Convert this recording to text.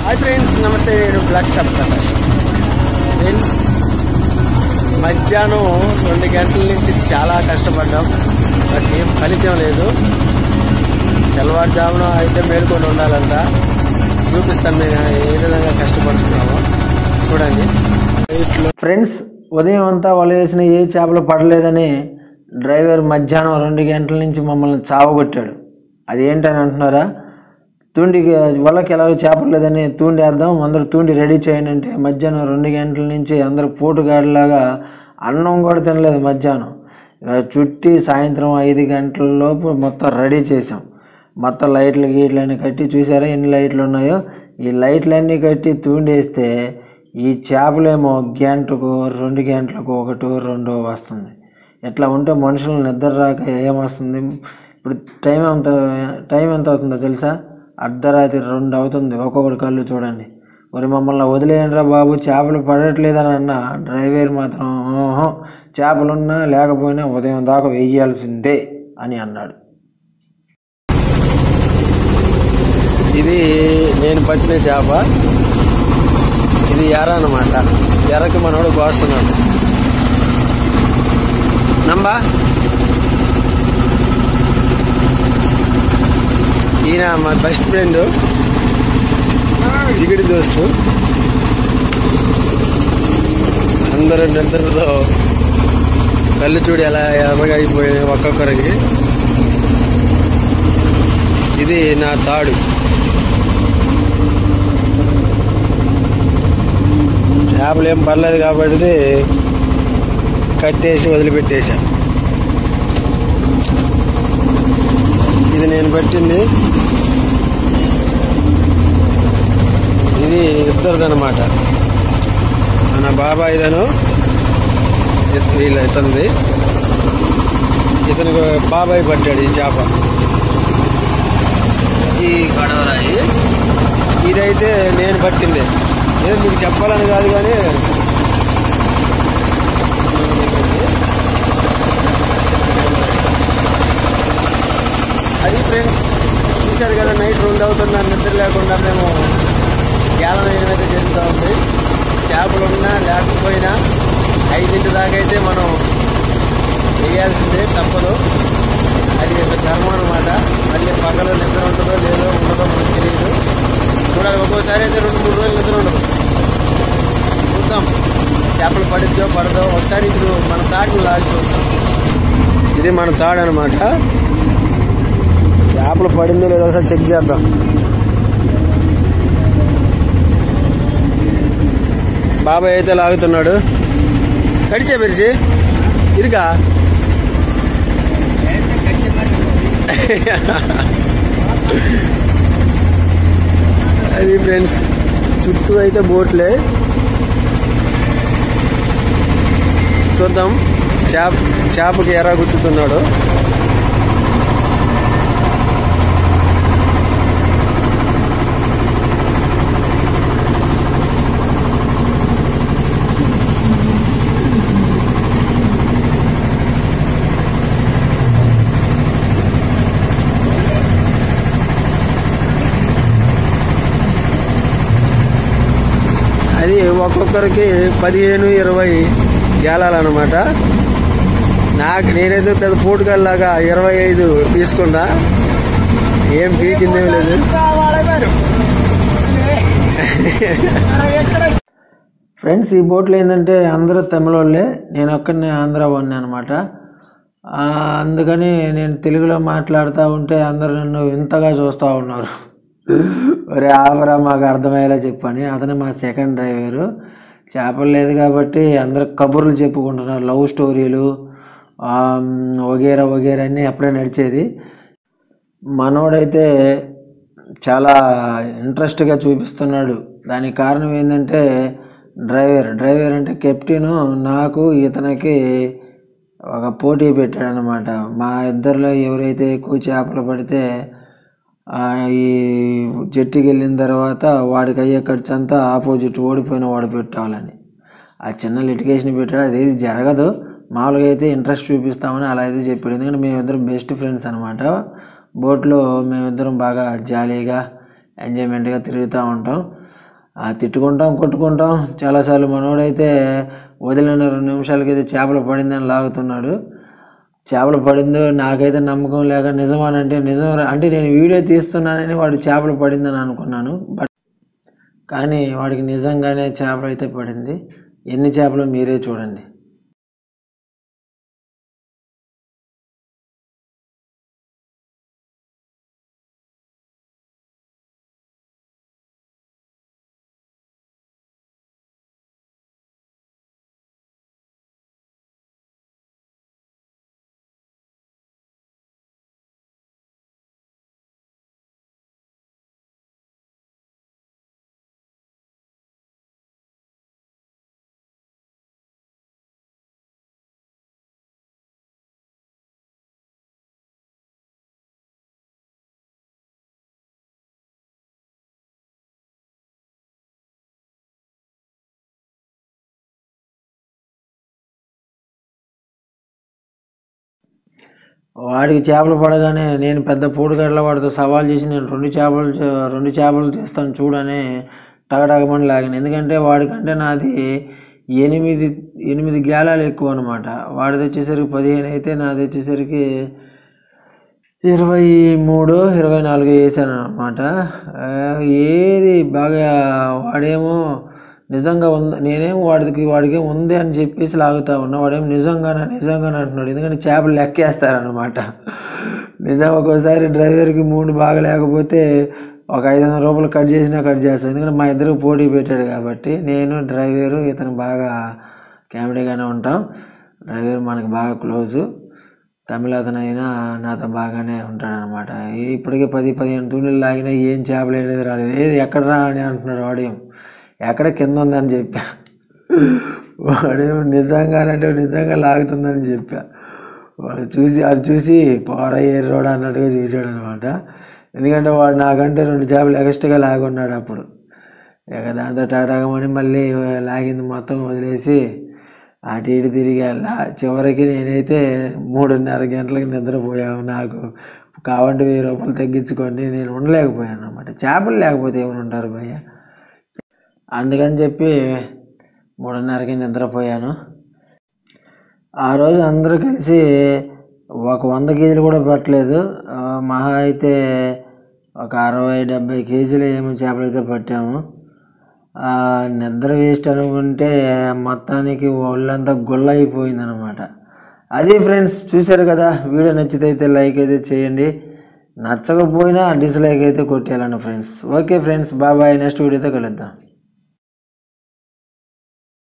Hi friends, నమస్తే. నేను black stop Prakash. Friends, మధ్యాహ్నం 2 గంటల నుంచి చాలా కష్టపడ్డాం, బట్ ఏం ఫలితం లేదు. తెల్లవారుజామున అయితే మేలుకొని ఉండాలంట. చూపిస్తాను మేము ఏ విధంగా కష్టపడుతున్నామో చూడండి. ఫ్రెండ్స్, ఉదయం అంతా వల వేసిన ఏ చేపలు పడలేదని డ్రైవర్ మధ్యాహ్నం 2 గంటల నుంచి మమ్మల్ని చావగొట్టాడు. అది ఏంటని అంటున్నారా? తూండికి వలకి ఎలాగో చేపలు లేదని తూండి వేద్దాం, అందరూ తూండి రెడీ చేయండి అంటే మధ్యాహ్నం 2 గంటల నుంచి అందరూ పోటుగాడిలాగా అన్నం కూడా తినలేదు. మధ్యాహ్నం చుట్టి సాయంత్రం 5 గంటల లోపు మొత్తం రెడీ చేసాం. మొత్తం లైట్లు గీట్లన్నీ కట్టి, చూసారా ఎన్ని లైట్లు ఉన్నాయో? ఈ లైట్లన్నీ కట్టి తూండి వేస్తే ఈ చేపలేమో గంటకు 2 గంటలకు 1 2 వస్తుంది. ఇట్లా ఉంటే మనుషులు నిద్ర రాక ఏమొస్తుంది? ఇప్పుడు టైం ఎంత అవుతుందో తెలుసా? అర్ధరాత్రి 2 అవుతుంది. ఒక్కొక్కటి కళ్ళు చూడండి. మరి మమ్మల్ని వదిలేయండిరా బాబు, చేపలు పడట్లేదని అన్న డ్రైవర్ మాత్రం చేపలున్నా లేకపోయినా ఉదయం దాకా వేయాల్సిందే అని అన్నాడు. ఇది నేను పట్టిన చేప. ఇది ఎర అన్నమాట. ఎరకి మనోడు కోస్తున్నాడు. నంబా ఈయన మా బెస్ట్ ఫ్రెండ్, జిగిడి దోస్తు. అందరూ నిద్రతో కళ్ళు చూడు ఎలా ఎర్రగా అయిపోయినాయి ఒక్కొక్కరికి. ఇది నా తాడు. చేపలు ఏం పర్లేదు కాబట్టి కట్టేసి వదిలిపెట్టేశా. ఇది నేను పట్టింది. ఇది ఇద్దరిదనమాట. మన బాబాయిదను ఇతనిది. ఇతనికి బాబాయ్ పట్టాడు ఈ చేప. ఈ గడవరాయి ఇదైతే నేను పట్టింది. ఏదో మీకు చెప్పాలని కాదు కానీ అది ఫ్రెండ్స్, చూశారు కదా, నైట్ 2 అవుతున్నా నిద్ర లేకుండా మేము గ్యాలం వేయడం అయితే జరుగుతూ ఉంది. చేపలున్నా లేకపోయినా 5 దాకా అయితే మనం వేయాల్సిందే, తప్పదు. అది ధర్మం అనమాట. మళ్ళీ పగలు నిద్ర ఉంటుందో లేదో ఉండదో మనకు తెలియదు. చూడాలి. ఒక్కోసారి అయితే 2-3 రోజులు నిద్ర ఉండదు. చూద్దాం చేపలు పడిద్దో పడదో. ఒకసారి ఇప్పుడు మన తాడును లాగి చూద్దాం. ఇది మన తాడు అనమాట. చేపలు పడిందో లేదో ఒకసారి చెక్ చేద్దాం. బాబాయ్ అయితే లాగుతున్నాడు. కడిచే పెరిచి ఇరుగా. అది ఫ్రెండ్స్, చుట్టూ అయితే బోట్లే. చూద్దాం చేపకి ఎరా గుచ్చుతున్నాడు. అది ఒక్కొక్కరికి 15-20 గేలాలన్నమాట. నేనైతే పెద్ద పోటుగాల్లాగా 25 తీసుకున్నా. ఏం పీకిందేం లేదు. ఫ్రెండ్స్, ఈ బోట్లో ఏంటంటే అందరూ తమిళోళ్ళే, నేను ఒక్కడిని ఆంధ్ర వాడిని అనమాట. అందుకని నేను తెలుగులో మాట్లాడుతూ ఉంటే అందరూ నన్ను వింతగా చూస్తూ ఉన్నారు. ఒరే ఆవరా, మాకు అర్థమయ్యేలా చెప్పని. అతను మా సెకండ్ డ్రైవరు. చేపలు లేదు కాబట్టి అందరు కబుర్లు చెప్పుకుంటున్నారు, లవ్ స్టోరీలు వగేరా వగేరా అన్నీ అప్పుడే నడిచేది. మనోడైతే చాలా ఇంట్రెస్ట్గా చూపిస్తున్నాడు. దానికి కారణం ఏంటంటే డ్రైవర్ అంటే కెప్టెను నాకు ఇతనికి ఒక పోటీ పెట్టాడనమాట. మా ఇద్దరిలో ఎవరైతే ఎక్కువ చేపలు పడితే ఈ జట్టుకి వెళ్ళిన తర్వాత వాడికి అయ్యే ఖర్చు అంతా ఆపోజిట్ ఓడిపోయిన వాడు పెట్టాలని. ఆ చిన్న లిటిగేషన్ పెట్టాడు. అది జరగదు, మామూలుగా అయితే ఇంట్రెస్ట్ చూపిస్తామని అలా అయితే చెప్పాడు. ఎందుకంటే మేమిద్దరం బెస్ట్ ఫ్రెండ్స్ అనమాట. బోట్లో మేమిద్దరం బాగా జాలీగా ఎంజాయ్మెంట్గా తిరుగుతూ ఉంటాం, తిట్టుకుంటాం, కొట్టుకుంటాం. చాలాసార్లు మనోడైతే వదిలిన 2 నిమిషాలకైతే చేపలు పడిందని లాగుతున్నాడు. చేపలు పడిందో నాకైతే నమ్మకం లేక నిజమానంటే నిజం అంటే నేను వీడియో తీస్తున్నానని వాడు చేపలు పడిందని అనుకున్నాను. కానీ వాడికి నిజంగానే చేపలు అయితే పడింది. ఎన్ని చేపలు మీరే చూడండి. వాడికి చేపలు పడగానే నేను పెద్ద పూడిగడ్ల వాడితో సవాల్ చేసి నేను 2 చేపలు తీస్తాను చూడని టగటగమని లాగాను. ఎందుకంటే వాడికంటే నాది 8 గేలాలు ఎక్కువ అనమాట. వాడిది వచ్చేసరికి 15 అయితే నాది వచ్చేసరికి 23, 24 వేసాను అనమాట. ఏది బాగా వాడేమో నిజంగా ఉంది, నేనేమో వాడికి ఉంది అని చెప్పేసి లాగుతా ఉన్నా. వాడేమో నిజంగానే అంటున్నాడు. ఎందుకంటే చేపలు లెక్కేస్తారనమాట. నిజంగా ఒక్కోసారి డ్రైవర్కి మూడు బాగా లేకపోతే ఒక 500 రూపాయలు కట్ చేస్తాను. ఎందుకంటే మా ఇద్దరికి పోటీ పెట్టాడు కాబట్టి. నేను డ్రైవరు ఇతను బాగా కామెడీగానే ఉంటాం. డ్రైవర్ మనకు బాగా క్లోజు, తమిళ అతను అయినా నాతో బాగానే ఉంటాడనమాట. ఇప్పటికే 10-15 తూనీలు లాగినా ఏం చేపలు అనేది రాలేదు. ఏది ఎక్కడ రా అని అంటున్నాడు. వాడేం ఎక్కడ కింద ఉందని చెప్పా. వాడేమో నిజంగా లాగుతుందని చెప్పా. వాడు చూసి పోర ఏర్రోడ అన్నట్టుగా చూశాడు అనమాట. ఎందుకంటే వాడు నాకంటే 2 చేపలు ఎక్స్ట్రాగా లాగున్నాడు అప్పుడు. ఇక దాంతో టాటాగమని మళ్ళీ లాగింది మొత్తం వదిలేసి అటు ఇటు తిరిగా. చివరికి నేనైతే 3:30 గంటలకు నిద్రపోయాము. నాకు కావంటే 1000 రూపాయలు తగ్గించుకోండి, నేను ఉండలేకపోయాను అనమాట. చేపలు లేకపోతే ఏమైనా ఉంటారు భయ్య. అందుకని చెప్పి 3:30కి నిద్రపోయాను. ఆ రోజు అందరూ కలిసి ఒక 100 కేజీలు కూడా పట్టలేదు. మహా అయితే ఒక 60-70 కేజీలు ఏమో చేపలు అయితే పట్టాము. నిద్ర వేస్ట్ అనుకుంటే మొత్తానికి ఒళ్ళంతా గుల్ల అయిపోయింది అనమాట. అది ఫ్రెండ్స్, చూశారు కదా. వీడియో నచ్చితే అయితే లైక్ అయితే చేయండి, నచ్చకపోయినా డిస్లైక్ అయితే కొట్టేయాలండి friends. Okay friends, bye. Next వీడియోతో కలుద్దాం.